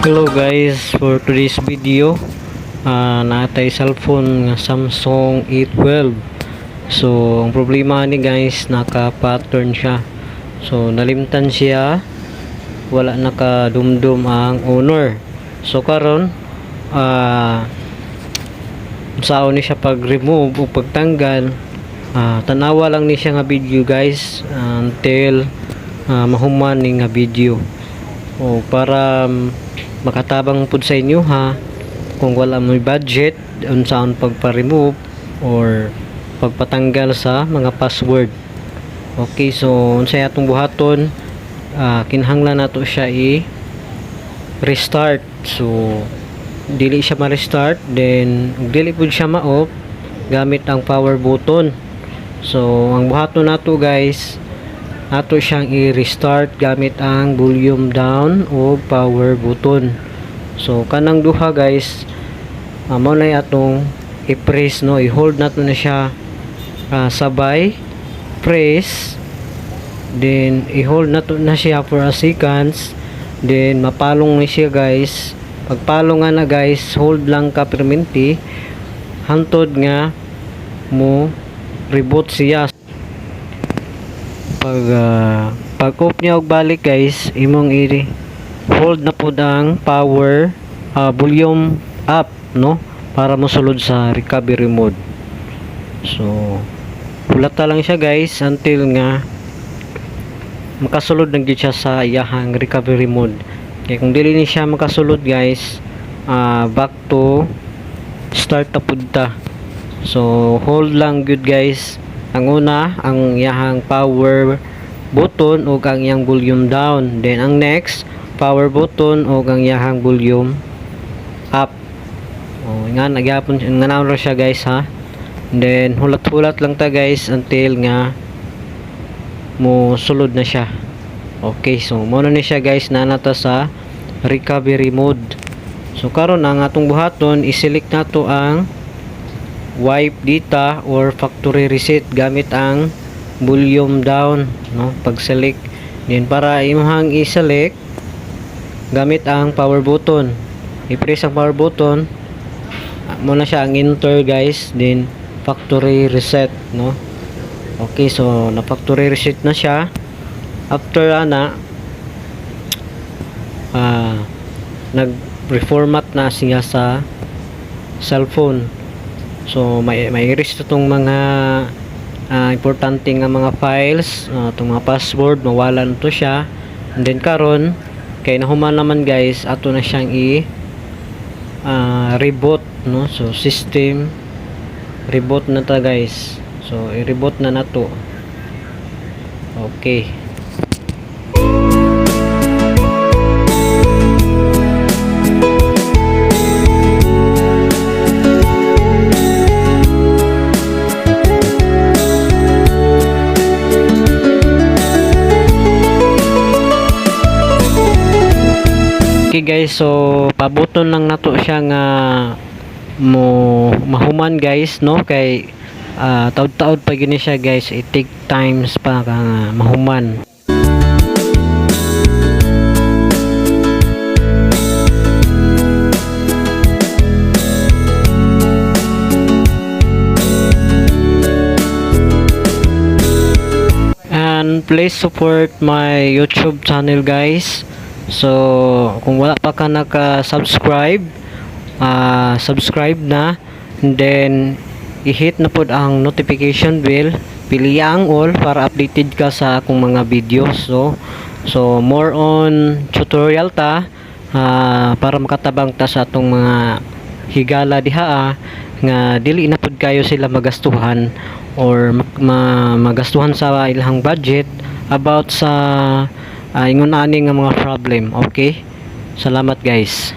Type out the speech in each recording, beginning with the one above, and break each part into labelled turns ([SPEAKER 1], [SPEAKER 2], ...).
[SPEAKER 1] Hello guys, for today's video natay cellphone nga Samsung A12. So ang problema ni guys, naka pattern siya. So nalimtan siya, wala nakadumdum ang owner. So karon sao ni siya pag remove o pagtanggal, tanawa lang ni siya nga video guys until mahuman ni nga video. O para makatabang pud sa inyo ha, kung wala mo budget unsaon pagpa-remove or pagpatanggal sa mga password. Okay, so unsay atong buhaton, kinahanglan nato siya restart. So dili siya ma-restart, then dili pud siya ma-off gamit ang power button. So ang buhaton nato guys, ato siyang i-restart gamit ang volume down o power button. So kanang duha guys, mao na atong i-press, no, i-hold nato na siya sabay, press, then i-hold nato na siya for a seconds, then mapalong na siya guys. Pagpalong nga na guys, hold lang ka perminti hantod nga mo reboot siya. Pag off niya og balik guys, imong i-hold na pud ang power volume up, no, para mosulod sa recovery mode. So hulata lang siya guys until nga makasulod na gyud siya sa iyahang recovery mode. Kaya kung dili ni siya makasulod guys, back to start na pud ta. So hold lang good guys. Ang una, ang iyahang power button o ang iyang volume down. Then ang next, power button o ang iyahang volume up. O nga nagyapon nga naon siya guys ha. And then hulat-hulat lang ta guys until nga mo sulod na siya. Okay, so mo na ni siya guys, na nata sa recovery mode. So karon ang atong buhaton, i-select nato ang wipe data or factory reset gamit ang volume down, no, pag select. Then para imong i-select gamit ang power button, i-press ang power button, mo na siya ang enter guys, then factory reset, no. Okay, so na factory reset na siya. After nag-reformat na siya sa cellphone. So may erase itong mga importante nga mga files, itong mga password, mawala na to siya. And then karon kay nahuman naman guys, ato na siyang reboot, no. So system reboot na ta guys. So i-reboot na nato. Okay. Okay guys, so pabuton lang nato siya nga mo mahuman guys, no, kay taud-taud pa gini siya guys, it take times pa nga mahuman. And please support my YouTube channel guys. So kung wala pa ka naka-subscribe, subscribe na, and then i-hit na pod ang notification bell, pili ang all para updated ka sa akong mga videos. So more on tutorial ta, para makatabang ta sa atong mga higala diha nga dili na pod kayo sila magastuhan or magastuhan sa ilang budget about sa ingon ani nga mga problem. Okay, salamat guys.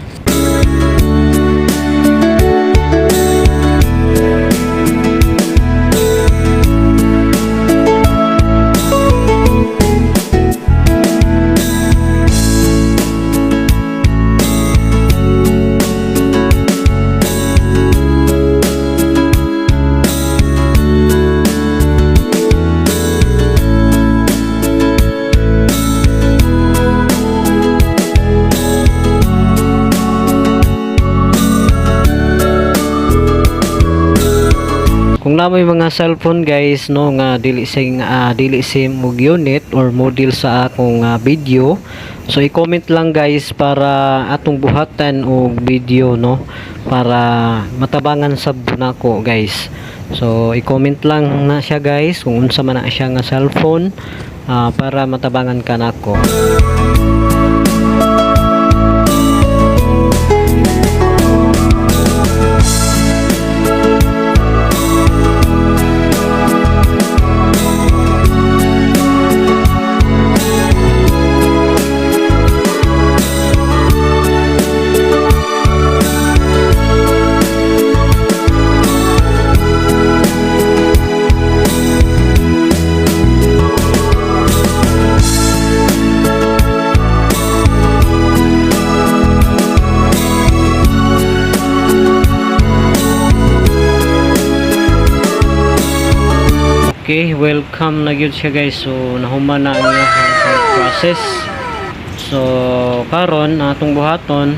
[SPEAKER 1] kung namoy mga cellphone guys no nga dili sim og unit or model sa akong video, so i-comment lang guys para atong buhatan og video no para matabangan sab nako guys. So i-comment lang na siya guys kung unsa man na siya nga cellphone para matabangan ka nako. Okay, welcome na gyud siya guys. So nahuman na ang iyang process. So karon atong buhaton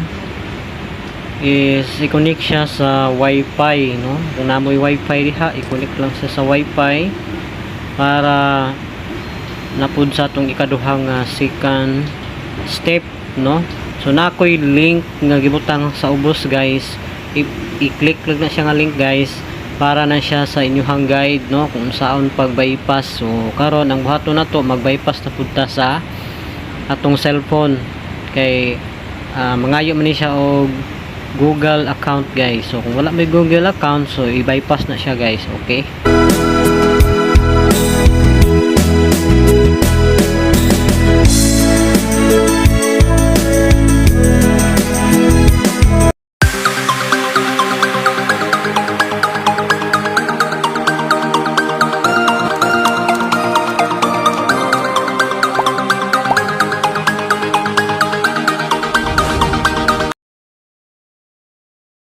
[SPEAKER 1] is i-connect siya sa wifi no. Kung namoy wifi diha, i-connect lang siya sa wifi para napud sa atong ikaduhang second step no. So nakoy link nga gibutang sa ubos guys. I-click lang na siya nga link guys para na siya sa inyuhang guide no kung saan pag-bypass. So karon ang buhaton nato mag-bypass na pudta sa atong cellphone kay mangayo man ni siya og Google account guys. So kung wala may Google account, so i-bypass na siya guys. Okay.